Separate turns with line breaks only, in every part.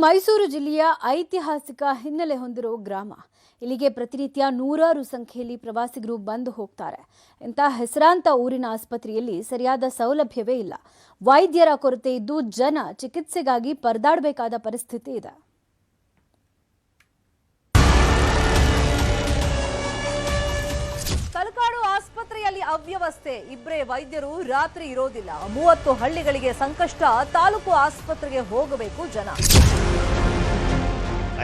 ಮೈಸೂರು ಜಿಲ್ಲೆಯ ಐತಿಹಾಸಿಕ ಹಿನ್ನೆಲೆ ಹೊಂದಿರುವ ಗ್ರಾಮ. ಇಲ್ಲಿಗೆ ಪ್ರತಿನಿತ್ಯ ನೂರಾರು ಸಂಖ್ಯೆಯಲ್ಲಿ ಪ್ರವಾಸಿಗರು ಬಂದು ಹೋಗ್ತಾರೆ. ಇಂಥ ಹೆಸರಾಂತ ಊರಿನ ಆಸ್ಪತ್ರೆಯಲ್ಲಿ ಸರಿಯಾದ ಸೌಲಭ್ಯವೇ ಇಲ್ಲ. ವೈದ್ಯರ ಕೊರತೆ ಇದ್ದು ಜನ ಚಿಕಿತ್ಸೆಗಾಗಿ ಪರದಾಡಬೇಕಾದ ಪರಿಸ್ಥಿತಿ ಇದೆ.
ತಲಕಾಡು ಆಸ್ಪತ್ರೆಯಲ್ಲಿ ಅವ್ಯವಸ್ಥೆ. ಇಬ್ಬರೇ ವೈದ್ಯರು ರಾತ್ರಿ ಇರೋದಿಲ್ಲ. 30 ಹಳ್ಳಿಗಳಿಗೆ ಸಂಕಷ್ಟ. ತಾಲೂಕು ಆಸ್ಪತ್ರೆಗೆ ಹೋಗಬೇಕು ಜನ.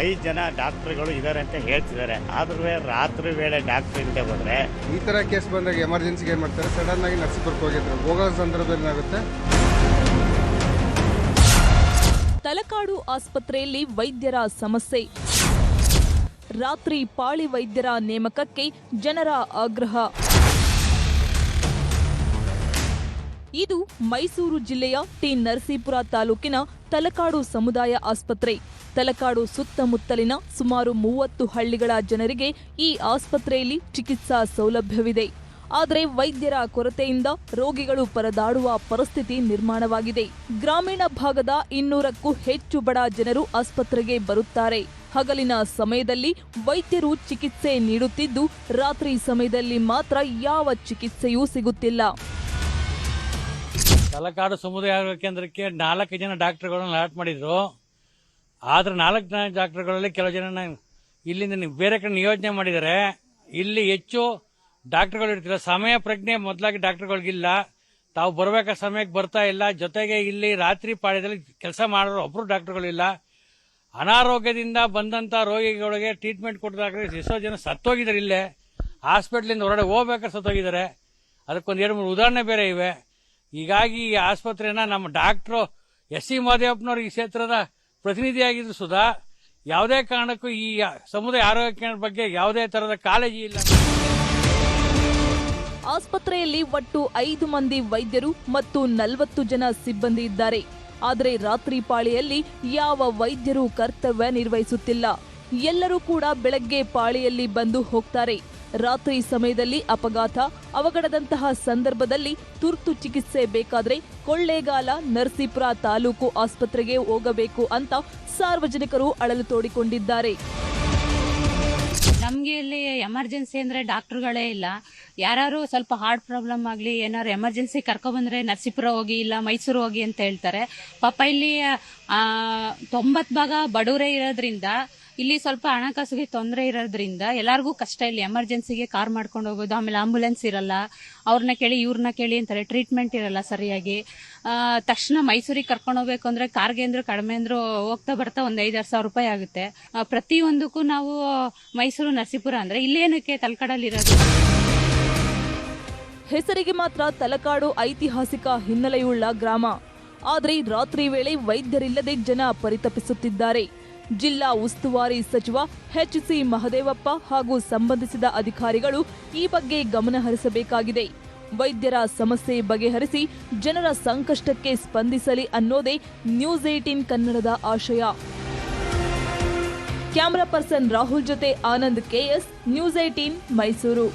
5 ಜನ ಡಾಕ್ಟರ್ಗಳು ಇದ್ದಾರೆ ಅಂತ ಹೇಳ್ತಿದ್ದಾರೆ. ಆದ್ರೂ ರಾತ್ರಿ ವೇಳೆ ಡಾಕ್ಟರ್ ಇಲ್ಲದೆ ಹೋದ್ರೆ
ಈ ತರ ಕೇಸ್ ಬಂದಾಗ ಎಮರ್ಜೆನ್ಸಿಗೆ ಏನ್ ಮಾಡ್ತಾರೆ, ಸಡನ್ ಆಗಿ ನರ್ಸಿಪುರಕ್ಕೆ ಹೋಗಿದ್ರು. ಹೋಗೋ ಸಂದರ್ಭದಲ್ಲಿ ಏನಾಗುತ್ತೆ,
ತಲಕಾಡು ಆಸ್ಪತ್ರೆಯಲ್ಲಿ ವೈದ್ಯರ ಸಮಸ್ಯೆ. ರಾತ್ರಿ ಪಾಳಿ ವೈದ್ಯರ ನೇಮಕಕ್ಕೆ ಜನರ ಆಗ್ರಹ. ಇದು ಮೈಸೂರು ಜಿಲ್ಲೆಯ ಟಿ ನರಸೀಪುರ ತಾಲೂಕಿನ ತಲಕಾಡು ಸಮುದಾಯ ಆಸ್ಪತ್ರೆ. ತಲಕಾಡು ಸುತ್ತಮುತ್ತಲಿನ ಸುಮಾರು 30 ಹಳ್ಳಿಗಳ ಜನರಿಗೆ ಈ ಆಸ್ಪತ್ರೆಯಲ್ಲಿ ಚಿಕಿತ್ಸಾ ಸೌಲಭ್ಯವಿದೆ. ಆದರೆ ವೈದ್ಯರ ಕೊರತೆಯಿಂದ ರೋಗಿಗಳು ಪರದಾಡುವ ಪರಿಸ್ಥಿತಿ ನಿರ್ಮಾಣವಾಗಿದೆ. ಗ್ರಾಮೀಣ ಭಾಗದ 200ಕ್ಕೂ ಹೆಚ್ಚು ಬಡ ಜನರು ಆಸ್ಪತ್ರೆಗೆ ಬರುತ್ತಾರೆ. ಹಗಲಿನ ಸಮಯದಲ್ಲಿ ವೈದ್ಯರು ಚಿಕಿತ್ಸೆ ನೀಡುತ್ತಿದ್ದು, ರಾತ್ರಿ ಸಮಯದಲ್ಲಿ ಮಾತ್ರ ಯಾವ ಚಿಕಿತ್ಸೆಯೂ ಸಿಗುತ್ತಿಲ್ಲ.
ತಲಕಾಡು ಸಮುದಾಯ ಆರೋಗ್ಯ ಕೇಂದ್ರಕ್ಕೆ 4 ಜನ ಡಾಕ್ಟರ್ಗಳನ್ನು ಅಲಾಟ್ ಮಾಡಿದ್ರು. ಆದ್ರೆ 4 ಜನ ಡಾಕ್ಟರ್ಗಳಲ್ಲಿ ಕೆಲವು ಜನ ಇಲ್ಲಿಂದ ಬೇರೆ ಕಡೆ ನಿಯೋಜನೆ ಮಾಡಿದ್ದಾರೆ. ಇಲ್ಲಿ ಹೆಚ್ಚು ಡಾಕ್ಟರ್ಗಳು ಇರ್ತಿಲ್ಲ. ಸಮಯ ಪ್ರಜ್ಞೆ ಮೊದಲಾಗಿ ಡಾಕ್ಟರ್ಗಳಿಗಿಲ್ಲ. ತಾವು ಬರಬೇಕಾದ ಸಮಯಕ್ಕೆ ಬರ್ತಾ ಇಲ್ಲ. ಜೊತೆಗೆ ಇಲ್ಲಿ ರಾತ್ರಿ ಪಾಳ್ಯದಲ್ಲಿ ಕೆಲಸ ಮಾಡೋರು ಒಬ್ರು ಡಾಕ್ಟರ್ಗಳಿಲ್ಲ. ಅನಾರೋಗ್ಯದಿಂದ ಬಂದಂತ ರೋಗಿಗಳಿಗೆ ಟ್ರೀಟ್ಮೆಂಟ್ ಕೊಟ್ಟಿದಾಗ ಎಷ್ಟೋ ಜನ ಸತ್ತೋಗಿದ್ದಾರೆ. ಇಲ್ಲೇ ಹಾಸ್ಪಿಟ್ಲಿಂದ ಹೊರಗಡೆ ಹೋಗ್ಬೇಕಾದ್ರೆ ಸತ್ತೋಗಿದ್ದಾರೆ. ಅದಕ್ಕೊಂದು 2-3 ಉದಾಹರಣೆ ಬೇರೆ ಇವೆ. ಹೀಗಾಗಿ ಈ ಆಸ್ಪತ್ರೆನ ನಮ್ಮ ಡಾಕ್ಟ್ರು ಎಸ್.ಸಿ. ಮಹದೇವಪ್ಪನವರು ಈ ಕ್ಷೇತ್ರದ ಪ್ರತಿನಿಧಿಯಾಗಿದ್ರು ಸುಧಾ ಯಾವುದೇ ಕಾರಣಕ್ಕೂ ಈ ಸಮುದಾಯ ಆರೋಗ್ಯ ಕೇಂದ್ರ ಬಗ್ಗೆ ಯಾವುದೇ ತರಹದ ಕಾಳಜಿ ಇಲ್ಲ.
ಆಸ್ಪತ್ರೆಯಲ್ಲಿ ಒಟ್ಟು 5 ಮಂದಿ ವೈದ್ಯರು ಮತ್ತು 40 ಜನ ಸಿಬ್ಬಂದಿ ಇದ್ದಾರೆ. ಆದರೆ ರಾತ್ರಿ ಪಾಳಿಯಲ್ಲಿ ಯಾವ ವೈದ್ಯರು ಕರ್ತವ್ಯ ನಿರ್ವಹಿಸುತ್ತಿಲ್ಲ. ಎಲ್ಲರೂ ಕೂಡ ಬೆಳಗ್ಗೆ ಪಾಳಿಯಲ್ಲಿ ಬಂದು ಹೋಗ್ತಾರೆ. ರಾತ್ರಿ ಸಮಯದಲ್ಲಿ ಅಪಘಾತ, ಅವಘಡದಂತಹ ಸಂದರ್ಭದಲ್ಲಿ ತುರ್ತು ಚಿಕಿತ್ಸೆ ಬೇಕಾದ್ರೆ ಕೊಳ್ಳೇಗಾಲ, ನರಸೀಪುರ ತಾಲೂಕು ಆಸ್ಪತ್ರೆಗೆ ಹೋಗಬೇಕು ಅಂತ ಸಾರ್ವಜನಿಕರು ಅಳಲು ತೋಡಿಕೊಂಡಿದ್ದಾರೆ.
ನಮಗೆ ಇಲ್ಲಿ ಎಮರ್ಜೆನ್ಸಿ ಅಂದ್ರೆ ಡಾಕ್ಟರ್ಗಳೇ ಇಲ್ಲ. ಯಾರು ಸ್ವಲ್ಪ ಹಾರ್ಟ್ ಪ್ರಾಬ್ಲಮ್ ಆಗಲಿ ಏನಾದ್ರು ಎಮರ್ಜೆನ್ಸಿ ಕರ್ಕೊಬಂದ್ರೆ ನರಸೀಪುರ ಹೋಗಿ ಇಲ್ಲ ಮೈಸೂರು ಹೋಗಿ ಅಂತ ಹೇಳ್ತಾರೆ. ಪಾಪ ಇಲ್ಲಿ 90% ಬಡವರೇ ಇರೋದ್ರಿಂದ ಇಲ್ಲಿ ಸ್ವಲ್ಪ ಹಣಕಾಸಿಗೆ ತೊಂದರೆ ಇರೋದ್ರಿಂದ ಎಲ್ಲರಿಗೂ ಕಷ್ಟ. ಇಲ್ಲಿ ಎಮರ್ಜೆನ್ಸಿಗೆ ಕಾರ್ ಮಾಡ್ಕೊಂಡು ಹೋಗೋದು, ಆಮೇಲೆ ಆಂಬುಲೆನ್ಸ್ ಇರಲ್ಲ, ಅವ್ರನ್ನ ಕೇಳಿ ಇವ್ರನ್ನ ಕೇಳಿ ಅಂತಾರೆ, ಟ್ರೀಟ್ಮೆಂಟ್ ಇರಲ್ಲ ಸರಿಯಾಗಿ. ತಕ್ಷಣ ಮೈಸೂರಿಗೆ ಕರ್ಕೊಂಡು ಹೋಗ್ಬೇಕು ಅಂದ್ರೆ ಕಾರ್ಗೆ ಅಂದ್ರೆ ಕಡಿಮೆ ಅಂದ್ರೂ ಹೋಗ್ತಾ ಬರ್ತಾ ಒಂದು 5-6 ಸಾವಿರ ರೂಪಾಯಿ ಆಗುತ್ತೆ. ಪ್ರತಿಯೊಂದಕ್ಕೂ ನಾವು ಮೈಸೂರು ನರಸೀಪುರ ಅಂದ್ರೆ ಇಲ್ಲೇನಕ್ಕೆ ತಲಕಾಡಲ್ಲಿ ಇರೋದು.
ಹೆಸರಿಗೆ ಮಾತ್ರ ತಲಕಾಡು ಐತಿಹಾಸಿಕ ಹಿನ್ನೆಲೆಯುಳ್ಳ ಗ್ರಾಮ. ಆದರೆ ರಾತ್ರಿ ವೇಳೆ ವೈದ್ಯರಿಲ್ಲದೆ ಜನ ಪರಿತಪಿಸುತ್ತಿದ್ದಾರೆ. ಜಿಲ್ಲಾ ಉಸ್ತುವಾರಿ ಸಚಿವ ಎಚ್.ಸಿ. ಮಹದೇವಪ್ಪ ಹಾಗೂ ಸಂಬಂಧಿಸಿದ ಅಧಿಕಾರಿಗಳು ಈ ಬಗ್ಗೆ ಗಮನ ಹರಿಸಬೇಕಾಗಿದೆ. ವೈದ್ಯರ ಸಮಸ್ಯೆ ಬಗೆಹರಿಸಿ ಜನರ ಸಂಕಷ್ಟಕ್ಕೆ ಸ್ಪಂದಿಸಲಿ ಅನ್ನೋದೇ ನ್ಯೂಸ್ 18 ಕನ್ನಡದ ಆಶಯ. ಕ್ಯಾಮರಾ ಪರ್ಸನ್ ರಾಹುಲ್ ಜೊತೆ ಆನಂದ್ KS, ನ್ಯೂಸ್ 18 ಮೈಸೂರು.